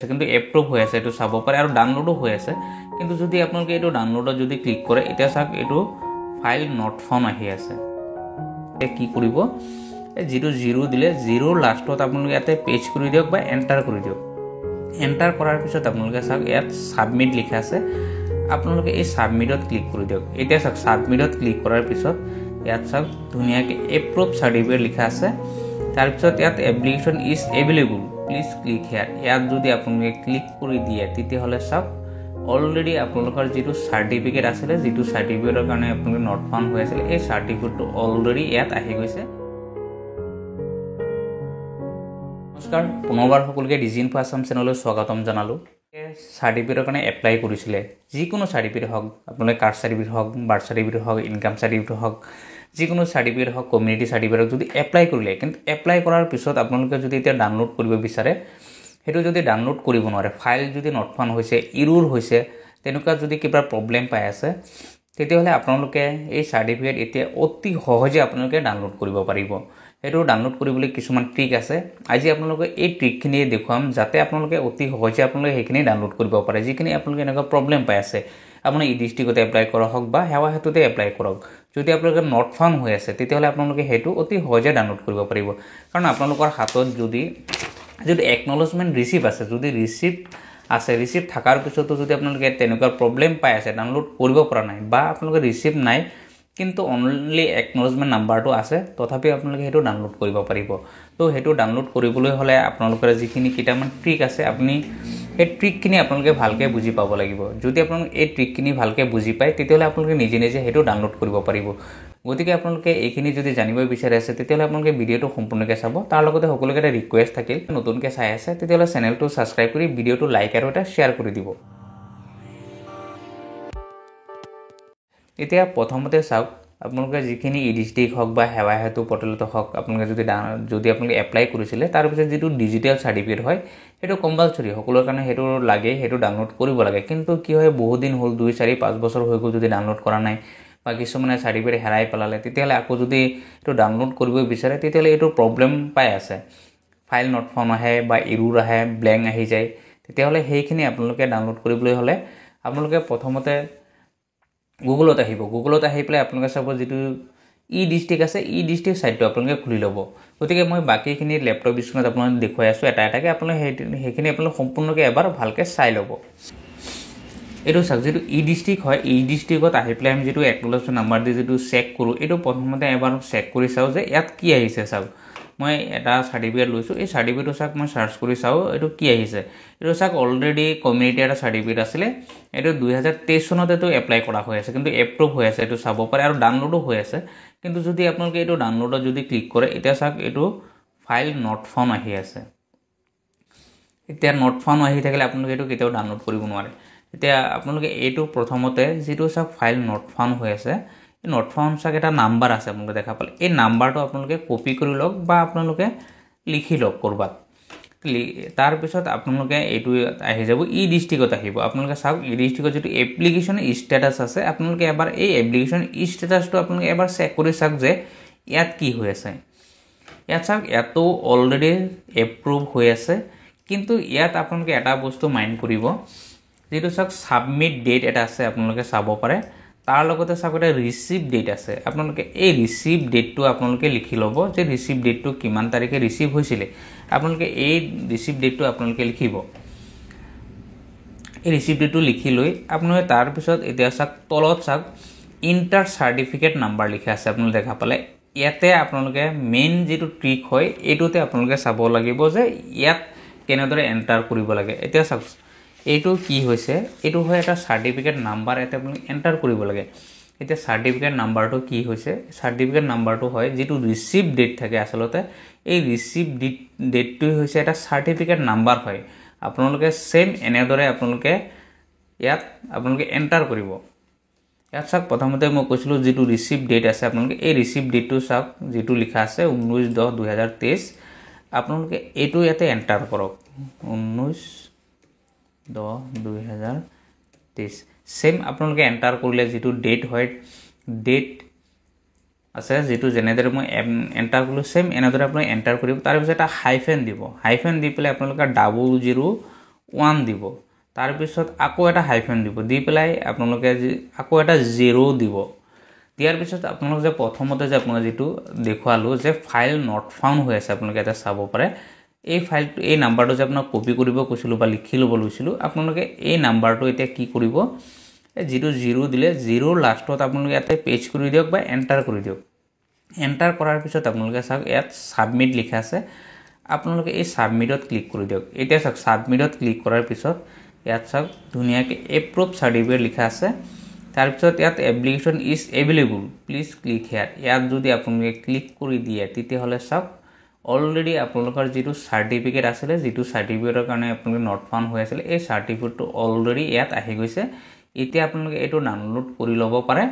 কিন্তু এপ্ৰুভ হৈ আছে এইটো চাব পাৰে আৰু ডাউনলোডো হৈ আছে কিন্তু যদি আপোনালোকে এইটো ডাউনলোডত যদি ক্লিক কৰে এতিয়া চাওক এইটো ফাইল নট ফাউণ্ড আহি আছে কি কৰিব যিটো জিৰো দিলে জিৰোৰ লাষ্টত আপোনালোকে ইয়াতে পেজ কৰি দিয়ক বা এণ্টাৰ কৰি দিয়ক এণ্টাৰ কৰাৰ পিছত আপোনালোকে চাওক ইয়াত ছাবমিট লিখা আছে আপোনালোকে এই ছাবমিটত ক্লিক কৰি দিয়ক এতিয়া চাওক ছাবমিটত ক্লিক কৰাৰ পিছত ইয়াত চাওক ধুনীয়াকৈ এপ্ৰুভ চাৰ্টিফিকেট লিখা আছে তাৰপিছত ইয়াত application is available please click hair ইয়াত যদি আপোনালোকে ক্লিক কৰি দিয়ে তেতিয়াহ'লে চাওক অলৰেডি আপোনালোকৰ যিটো চাৰ্টিফিকেট আছিলে যিটো চাৰ্টিফিকেটৰ কাৰণে আপোনালোকে নট ফাউণ্ড হৈ আছিলে এই চাৰ্টিফিকেটটো অলৰেডি ইয়াত আহি গৈছে নমস্কাৰ পুনৰবাৰ সকলোকে ডিজিনফো আছাম চেনেললৈ স্বাগতম জনালোঁ চাৰ্টিফিকেটৰ কাৰণে এপ্লাই কৰিছিলে যিকোনো চাৰ্টিফিকেট হওক আপোনালোকে কাষ্ট চাৰ্টিফিকেট হওক বাৰ্থ চাৰ্টিফিকেট হওক ইনকাম চাৰ্টিফিকেট হওক যিকোনো চাৰ্টিফিকেট হওক কমিউনিটি চাৰ্টিফিকেট যদি এপ্লাই কৰিলে কিন্তু এপ্লাই কৰাৰ পিছত আপোনালোকে যদি এতিয়া ডাউনলোড কৰিব বিচাৰে সেইটো যদি ডাউনলোড কৰিব নোৱাৰে ফাইল যদি নট ফাউণ্ড হৈছে ইৰ'ৰ হৈছে তেনেকুৱা যদি কিবা প্ৰব্লেম পাই আছে তেতিয়াহ'লে আপোনালোকে এই চাৰ্টিফিকেট এতিয়া অতি সহজে আপোনালোকে ডাউনলোড কৰিব পাৰিব সেইটো ডাউনলোড কৰিবলৈ কিছুমান ট্ৰিক আছে আজি আপোনালোকে এই ট্ৰিকখিনি দেখুৱাম যাতে আপোনালোকে অতি সহজে আপোনালোকে সেইখিনি ডাউনলোড কৰিব পাৰে যিখিনি আপোনালোকে এনেকুৱা প্ৰব্লেম পাই আছে আপুনি ই ডিষ্ট্ৰিক্টতে এপ্লাই কৰা হওক বা সেৱা হেতুতে এপ্লাই কৰক যদি আপোনালোকে নট ফাউণ্ড হৈ আছে তেতিয়াহ'লে আপোনালোকে সেইটো অতি সহজে ডাউনলোড কৰিব পাৰিব কাৰণ আপোনালোকৰ হাতত যদি একনলেজমেণ্ট ৰিচিপ্ট আছে যদি ৰিচিপ্ট থকাৰ পিছতো যদি আপোনালোকে তেনেকুৱা প্ৰব্লেম পাই আছে ডাউনলোড কৰিব পৰা নাই বা আপোনালোকে ৰিচিপ্ট নাই কিন্তু অনলি একনলেজমেণ্ট নাম্বাৰটো আছে তথাপি আপোনালোকে সেইটো ডাউনলোড কৰিব পাৰিব তো সেইটো ডাউনলোড কৰিবলৈ হ'লে আপোনালোকৰ যিখিনি কেইটামান ট্ৰিক আছে আপুনি এই ট্ৰিকখিনি আপোনালোকে ভালকৈ বুজি পাব লাগিব যদি আপোনালোকে এই ট্ৰিকখিনি ভালকৈ বুজি পায় তেতিয়াহ'লে আপোনালোকে নিজে সেইটো ডাউনলোড কৰিব পাৰিব গতিকে আপোনালোকে এইখিনি যদি জানিব বিচাৰি আছে তেতিয়াহ'লে আপোনালোকে ভিডিঅ'টো সম্পূৰ্ণকৈ চাব তাৰ লগতে সকলোকে এটা ৰিকুৱেষ্ট থাকিল নতুনকৈ চাই আছে তেতিয়াহ'লে চেনেলটো ছাবস্ক্ৰাইব কৰি ভিডিঅ'টো লাইক আৰু এটা শ্বেয়াৰ কৰি দিব এতিয়া প্ৰথমতে চাওক আপোনালোকে যিখিনি ই ডিষ্ট্ৰিক্ট হওক বা সেৱা হেতু পৰ্টেলতে হওক আপোনালোকে যদি আপোনালোকে এপ্লাই কৰিছিলে তাৰপিছত যিটো ডিজিটেল চাৰ্টিফিকেট হয় সেইটো কম্পালচৰি সকলোৰে কাৰণে সেইটো লাগে সেইটো ডাউনলোড কৰিব লাগে কিন্তু কি হয় বহুত দিন হ'ল 2, 4, 5 বছৰ হৈ গ'ল যদি ডাউনলোড কৰা নাই বা কিছুমানে চাৰ্টিফিকেট হেৰাই পেলালে তেতিয়াহ'লে আকৌ যদি এইটো ডাউনলোড কৰিব বিচাৰে তেতিয়াহ'লে এইটো প্ৰব্লেম পাই আছে ফাইল নট ফাউণ্ড আহে বা ইৰ'ৰ আহে ব্লেংক আহি যায় তেতিয়াহ'লে সেইখিনি আপোনালোকে ডাউনলোড কৰিবলৈ হ'লে আপোনালোকে প্ৰথমতে গুগলত আহি পেলাই আপোনালোকে চাব যিটো ই ডিষ্ট্ৰিক্ট আছে ই ডিষ্ট্ৰিক্ট ছাইটটো আপোনালোকে খুলি ল'ব গতিকে মই বাকীখিনি লেপটপ স্ক্ৰীণত আপোনালোকে দেখুৱাই আছোঁ এটাকৈ আপোনালোকে সেইখিনি আপোনালোকে সম্পূৰ্ণকৈ এবাৰ ভালকৈ চাই ল'ব এইটো চাওক যিটো ই ডিষ্ট্ৰিক্ট হয় ই ডিষ্ট্ৰিক্টত আহি পেলাই আমি যিটো একনলেজমেণ্ট নাম্বাৰ দি যিটো চেক কৰোঁ এইটো প্ৰথমতে এবাৰ চেক কৰি চাওঁ যে ইয়াত কি আহিছে চাওক মই এটা চাৰ্টিফিকেট লৈছোঁ এই চাৰ্টিফিকেটটো চাওক মই চাৰ্চ কৰি চাওঁ এইটো কি আহিছে এইটো চাওক অলৰেডি কমিউনিটি এটা চাৰ্টিফিকেট আছিলে এইটো 2023 চনতেতো এপ্লাই কৰা হৈ আছে কিন্তু এপ্ৰুভ হৈ আছে এইটো চাব পাৰে আৰু ডাউনলোডো হৈ আছে কিন্তু যদি আপোনালোকে এইটো ডাউনলোডত যদি ক্লিক কৰে এতিয়া চাওক এইটো ফাইল নট ফাউণ্ড আহি আছে এতিয়া নট ফাউণ্ড আহি থাকিলে আপোনালোকে এইটো কেতিয়াও ডাউনলোড কৰিব নোৱাৰে এতিয়া আপোনালোকে এইটো প্ৰথমতে যিটো চাওক ফাইল নট ফাউণ্ড হৈ আছে এই নট ফাউণ্ড চাওক এটা নাম্বাৰ আছে আপোনালোকে দেখা পালে এই নাম্বাৰটো আপোনালোকে কপি কৰি লওক বা আপোনালোকে লিখি লওক ক'ৰবাত তাৰপিছত আপোনালোকে এইটো আহি যাব ই ডিষ্ট্ৰিক্টত আহিব আপোনালোকে চাওক ই ডিষ্ট্ৰিক্টত যিটো এপ্লিকেশ্যন ষ্টেটাছ আছে আপোনালোকে এবাৰ এই এপ্লিকেশ্যন ষ্টেটাছটো আপোনালোকে এবাৰ চেক কৰি চাওক যে ইয়াত কি হৈ আছে ইয়াত চাওক ইয়াতো অলৰেডি এপ্ৰুভ হৈ আছে কিন্তু ইয়াত আপোনালোকে এটা বস্তু মাইণ্ড কৰিব যিটো চাওক ছাবমিট ডেট এটা আছে আপোনালোকে চাব পাৰে তাৰ লগতে চাওক এটা ৰিচিভ ডেট আছে আপোনালোকে এই ৰিচিভ ডেটটো আপোনালোকে লিখি ল'ব যে ৰিচিভ ডেটটো কিমান তাৰিখে ৰিচিভ হৈছিলে আপোনালোকে এই ৰিচিভ ডেটটো আপোনালোকে লিখিব এই ৰিচিভ ডেটটো লিখি লৈ আপোনালোকে তাৰপিছত এতিয়া চাওক তলত চাওক ইণ্টাৰ চাৰ্টিফিকেট নাম্বাৰ লিখা আছে আপোনালোকে দেখা পালে ইয়াতে আপোনালোকে মেইন যিটো ট্ৰিক হয় এইটোতে আপোনালোকে চাব লাগিব যে ইয়াত কেনেদৰে এণ্টাৰ কৰিব লাগে এতিয়া চাওক এইটো কি হৈছে এইটো হয় এটা চাৰ্টিফিকেট নাম্বাৰ এটা আপোনালোকে এণ্টাৰ কৰিব লাগে এতিয়া চাৰ্টিফিকেট নাম্বাৰটো কি হৈছে চাৰ্টিফিকেট নাম্বাৰটো হয় যিটো ৰিচিভ ডেট থাকে আচলতে এই ৰিচিভ ডেটটো হৈছে এটা চাৰ্টিফিকেট নাম্বাৰ হয় আপোনালোকে সেম এনেদৰে আপোনালোকে ইয়াত আপোনালোকে এণ্টাৰ কৰিব ইয়াত চাওক প্ৰথমতে মই কৈছিলোঁ যিটো ৰিচিভ ডেট আছে আপোনালোকে এই ৰিচিভ ডেটটো চাওক যিটো লিখা আছে 19/10/2023 আপোনালোকে এইটো ইয়াতে এণ্টাৰ কৰক 19/10/2023 সেম আপোনালোকে এণ্টাৰ কৰিলে যিটো ডেট হয় ডেট আছে যেটো যেনেদৰে মই এণ্টাৰ কৰিলোঁ সেম এনেদৰে আপুনি এণ্টাৰ কৰিব তাৰপিছত এটা হাইফেন দিব হাইফেন দি পেলাই আপোনালোকে 1 দিব তাৰ পিছত আকৌ এটা হাইফেন দিব দি পেলাই আপোনালোকে আকৌ এটা 0 দিব দিয়াৰ পিছত আপোনালোকে যে প্ৰথমতে যে আপোনালোকে যেটো দেখুৱালো যে ফাইল নট ফাউন্ড হৈ আছে আপোনালোকে এটা চাব পাৰে এই ফাইলটো এই নাম্বাৰটো যে আপোনাক কপি কৰিব কৈছিলো বা লিখি ল'ব লৈছিলো আপোনালোকে এই নাম্বাৰটো এতিয়া কি কৰিব যেটো 0 দিলে 0 লাষ্টত আপোনালোকে ইয়াতে পেজ কৰি দিয়ক বা এন্টাৰ কৰি দিয়ক এন্টাৰ কৰাৰ পিছত আপোনালোকে চাওক ইয়াত সাবমিট লিখা আছে আপোনালোকে এই সাবমিটত ক্লিক কৰি দিয়ক এতিয়া চাওক সাবমিটত ক্লিক কৰাৰ পিছত ইয়াত চাওক ধুনিয়াকে এপ্ৰুভ সাৰ্টিফিকেট লিখা আছে তাৰ পিছত ইয়াত application is available please click here ইয়াত যদি আপোনালোকে ক্লিক কৰি দিয়ে তেতিয়া হলে চাওক অলৰেডি আপোনালোকৰ যেটো সাৰ্টিফিকেট আছিল যেটো সাৰ্টিফিকেটৰ কাৰণে আপোনালোকে নট ফাউন্ড হৈ আছিল এই সাৰ্টিফিকেটটো অলৰেডি ইয়াত আহি গৈছে এতিয়া আপোনালোকে এটো ডাউনলোড কৰি ল'ব পাৰে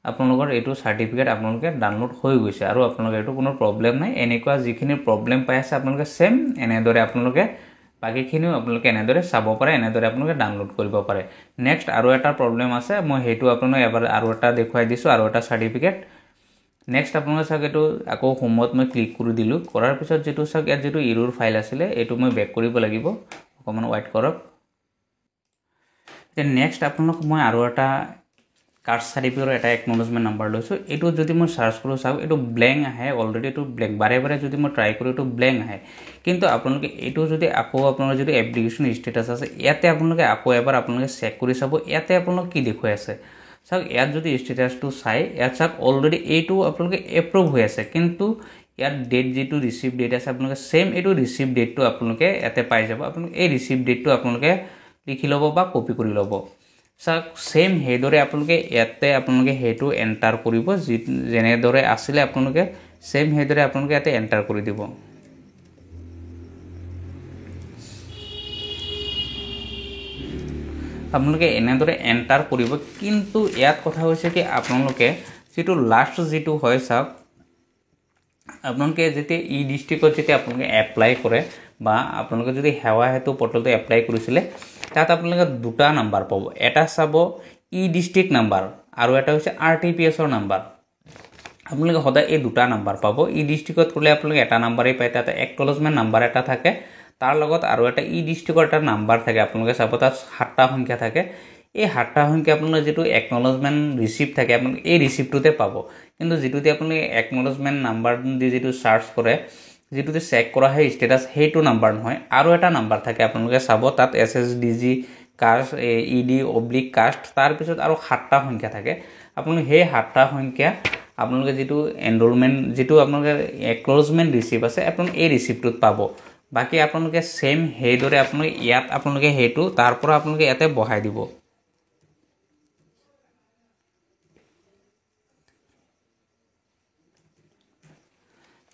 আপোনালোকৰ এটো সাৰ্টিফিকেট আপোনালোকে ডাউনলোড হৈ গৈছে আৰু আপোনালোকৰ এটো কোনো প্ৰবলেম নাই এনেকুৱা যিখিনি প্ৰবলেম পাই আছে আপোনালোকে সেম এনেদৰে আপোনালোকে বাকিখিনিও আপোনালোকে এনেদৰে চাব পাৰে এনেদৰে আপোনালোকে ডাউনলোড কৰিব পাৰে নেক্সট আৰু এটা প্ৰবলেম আছে মই হেতু আপোনালোক এবাৰ আৰু এটা দেখুৱাই দিছো আৰু এটা সাৰ্টিফিকেট নেক্সট আপোনালোকে চাওক এটো আকৌ হোমত মই ক্লিক কৰি দিলো কৰাৰ পিছত যেটো চাওক ইয়াত যেটো এৰৰ ফাইল আছিল এটো মই বেক কৰিব লাগিব অকমান ওয়েট কৰক তে নেক্সট আপোনালোক মই আৰু এটা কাষ্ট সাৰ্টিফিকেটৰ এটা একনলেজমেন্ট নাম্বাৰ লৈছো এটো যদি মই সাৰ্চ কৰো চাও এটো ব্ল্যাঙ্ক আহে অলৰেডি এটো ব্ল্যাঙ্ক বাৰে বাৰে যদি মই ট্ৰাই কৰো এটো ব্ল্যাঙ্ক আহে কিন্তু আপোনালোকে এটো যদি আকৌ আপোনালোকৰ যদি এপ্লিকেশন ষ্টেটাস আছে ইয়াতে আপোনালোকে আকৌ এবাৰ আপোনালোকে চেক কৰি চাব ইয়াতে আপোনালোক কি দেখুৱাই আছে চাওক ইয়াত যদি ষ্টেটাসটো চাই ইয়াত চাওক অলৰেডি এটো আপোনালোকে এপ্ৰুভ হৈ আছে কিন্তু ইয়াত ডেট যেটো ৰিসিভ ডেট আছে আপোনালোকে সেম এটো ৰিসিভ ডেটটো আপোনালোকে ইয়াতে পাই যাব আপোনালোকে এই ৰিসিভ ডেটটো আপোনালোকে লিখি ল'ব বা কপি কৰি ল'ব সাক সেম হেদৰে আপোনালোকে ইয়াতে আপোনালোকে হেতু এন্টাৰ কৰিব যেনে দৰে আছিল আপোনালোকে সেম হেদৰে আপোনালোকে ইয়াতে এন্টাৰ কৰি দিব আপোনালোকে এনেদৰে এন্টাৰ কৰিব কিন্তু ইয়াত কথা হৈছে কি আপোনালোকে যেটো লাষ্ট যেটো হয় সাক আপোনালোকে যেতে ই ডিস্ট্ৰিক্টত যেতে আপোনালোকে এপ্লাই কৰে বা আপোনালোকে যদি হেৱা হেতু পৰ্টেলটো এপ্লাই কৰিছিলে তাত আপোনালোকে দুটা নাম্বাৰ পাব এটা চাব ই ডিস্ট্ৰিক্ট নাম্বাৰ আৰু এটা হৈছে আৰটিপিএছ ৰ নাম্বাৰ আপোনালোকে সদায় এই দুটা নাম্বাৰ পাব ই ডিস্ট্ৰিক্টত কৰিলে আপোনালোকে এটা নাম্বাৰই পায় তাতে একনলেজমেন্ট নাম্বাৰ এটা থাকে তাৰ লগত আৰু এটা ই ডিস্ট্ৰিক্টৰ এটা নাম্বাৰ থাকে আপোনালোকে চাব তাত 7টা সংখ্যা থাকে এই 7টা সংখ্যা আপোনালোকে যেটো একনলেজমেন্ট ৰিসিভ থাকে আপোনালোকে এই ৰিসিভটোতে পাব কিন্তু যেটোতে আপোনালোকে একনলেজমেন্ট নাম্বাৰ দি যেটো সাৰ্চ কৰে যেটোতে চেক কৰা হয় ষ্টেটাস হেতু নাম্বাৰ নহয় আৰু এটা নাম্বাৰ থাকে আপোনালোকে চাব তাত এসএসডিজি কাষ্ট ইডি অবলিক কাষ্ট তাৰ পিছত আৰু 7টা সংখ্যা থাকে আপোনালোকে সেই 7টা সংখ্যা আপোনালোকে যেটো এনৰোলমেন্ট যেটো আপোনালোকে একনলেজমেন্ট ৰিসিভ আছে আপোনালোকে এই ৰিসিভটোত পাব বাকি আপোনালোকে সেম হেদৰে আপোনালোকে ইয়াত আপোনালোকে হেতু তাৰ পৰা আপোনালোকে ইয়াতে বহাই দিব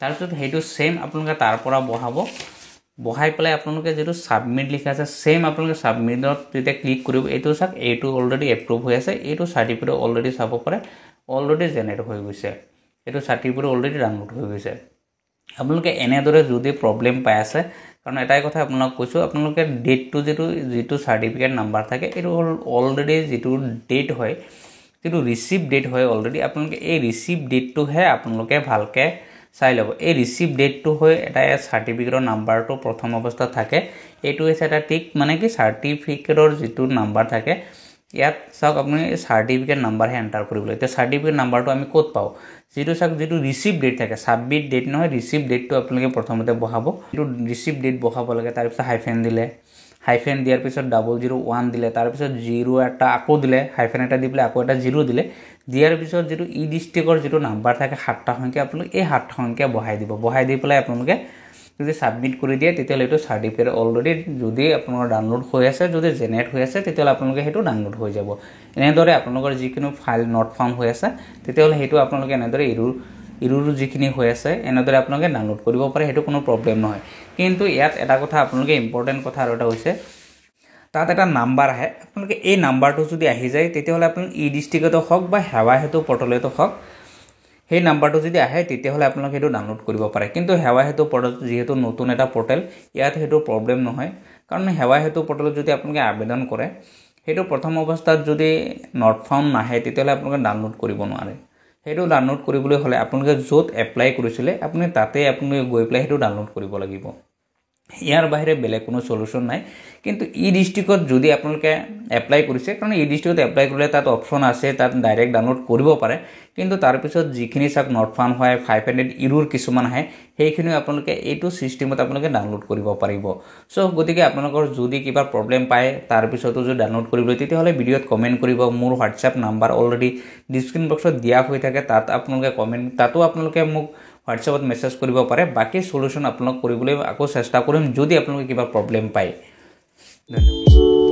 তাৰপিছত হেতু সেম আপোনালোকে তাৰ পৰা বহাই পেলাই আপোনালোকে যেটো সাবমিট লিখা আছে সেম আপোনালোকে সাবমিটত যেতে ক্লিক কৰিব এটো চাক এটো অলৰেডি এপ্ৰুভ হৈ আছে এটো সাৰ্টিফিকেট অলৰেডি চাব পাৰে অলৰেডি জেনাৰেট হৈ গৈছে এটো সাৰ্টিফিকেট অলৰেডি ডাউনলোড হৈ গৈছে আপোনালোকে এনেদৰে যদি প্ৰবলেম পাই আছে কাৰণ এটাই কথা আপোনাক কৈছো আপোনালোকে ডেটটো যেটো সাৰ্টিফিকেট নাম্বাৰ থাকে এটো অলৰেডি যেটো ডেট হয় যেটো ৰিসিভ ডেট হয় অলৰেডি আপোনালোকে এই ৰিসিভ ডেটটো হে আপোনালোকে ভালকে চাই লব এই ৰিসিভ ডেটটো হয় এটা সাৰ্টিফিকেটৰ নাম্বাৰটো প্ৰথম অৱস্থাত থাকে এটো হৈছে এটা টিক মানে কি সাৰ্টিফিকেটৰ যেটো নাম্বাৰ থাকে ইয়াত চাওক আপুনি সাৰ্টিফিকেট নাম্বাৰ হে এন্টাৰ কৰিব লাগে তে সাৰ্টিফিকেট নাম্বাৰটো আমি ক'ত পাও যেটো চাওক যেটো ৰিসিভ ডেট থাকে সাবমিট ডেট নহয় ৰিসিভ ডেটটো আপোনালোকে প্ৰথমতে বহাব যেটো ৰিসিভ ডেট বহাব লাগে তাৰ পিছত হাইফেন দিলে হাইফেন দিয়াৰ পিছত 001 দিলে তাৰ পিছত 0 এটা আকৌ দিলে হাইফেন এটা দি পেলাই আকৌ এটা 0 দিলে দিয়াৰ পিছত যেটো ই ডিস্ট্ৰিক্টৰ যেটো নাম্বাৰ থাকে 7টা সংখ্যা আপোনালোকে এই 7টা সংখ্যা বহাই দিব বহাই দি পেলাই আপোনালোকে যদি সাবমিট কৰি দিয়ে তেতিয়া এটো সাৰ্টিফিকেট অলৰেডি যদি আপোনালোকৰ ডাউনলোড হৈ আছে যদি জেনাৰেট হৈ আছে তেতিয়া আপোনালোকে হেতু ডাউনলোড হৈ যাব এনেদৰে আপোনালোকৰ যিকিনো ফাইল নট ফাউন্ড হৈ আছে তেতিয়া হেতু আপোনালোকে এনেদৰে এৰৰ যিখিনি হৈ আছে এনেদৰে আপোনালোকে ডাউনলোড কৰিব পাৰে হেতু কোনো প্ৰবলেম নহয় কিন্তু ইয়াত এটা কথা আপোনালোকে ইম্পৰ্টেন্ট কথা আৰু এটা হৈছে তাত এটা নাম্বাৰ আহে আপোনালোকে এই নাম্বাৰটো যদি আহি যায় তেতিয়া হলে আপোন ই ডিস্ট্ৰিক্টত হক বা হেৱা হেতু পৰ্টেলতো হক সেই নাম্বাৰটো যদি আহে তেতিয়া হলে আপোনালোকে হেতু ডাউনলোড কৰিব পাৰে কিন্তু হেৱা হেতু পৰ্টেল যেহেতু নতুন এটা পৰ্টেল ইয়াত হেতু প্ৰবলেম নহয় কাৰণ হেৱা হেতু পৰ্টেলত যদি আপোনালোকে আবেদন কৰে হেতু প্ৰথম অৱস্থাত যদি নট ফাউন্ড নাহে তেতিয়া হলে আপোনালোকে ডাউনলোড কৰিব নোৱাৰে হেতু ডাউনলোড কৰিবলৈ হলে আপোনালোকে যত এপ্লাই কৰিছিলে আপুনি তাতে আপুনি গৈ পেলাই হেতু ডাউনলোড কৰিব লাগিব ইয়াৰ বাহিৰে বেলেগ কোনো সলিউশন নাই কিন্তু ই ডিস্ট্ৰিক্টত যদি আপোনালোকে এপ্লাই কৰিছে কাৰণ ই ডিস্ট্ৰিক্টত এপ্লাই কৰিলে তাত অপশন আছে তাত ডাইৰেক্ট ডাউনলোড কৰিব পাৰে কিন্তু তাৰ পিছত যিখিনি চাক নট ফাউণ্ড হয় 500 ইউৰোৰ কিছুমান আহে সেইখিনি আপোনালোকে এইটো সিস্টেমত আপোনালোকে ডাউনলোড কৰিব পাৰিব সো গতিকে আপোনালোকৰ যদি কিবা প্ৰবলেম পায় তাৰ পিছতো যদি ডাউনলোড কৰিবলৈ তেতিয়াহলে ভিডিঅত কমেন্ট কৰিব মোৰ WhatsApp নাম্বাৰ অলৰেডি ডেসক্ৰিপশন বক্সত দিয়া হৈ থাকে তাত আপোনালোকে কমেন্ট তাতো আপোনালোকে মোক WhatsApp মেসেজ কৰিব পাৰে বাকি সলিউশন আপোনালোক কৰিবলৈ আকৌ চেষ্টা কৰিম যদি আপোনালোকে কিবা প্ৰবলেম পায় ধন্যবাদ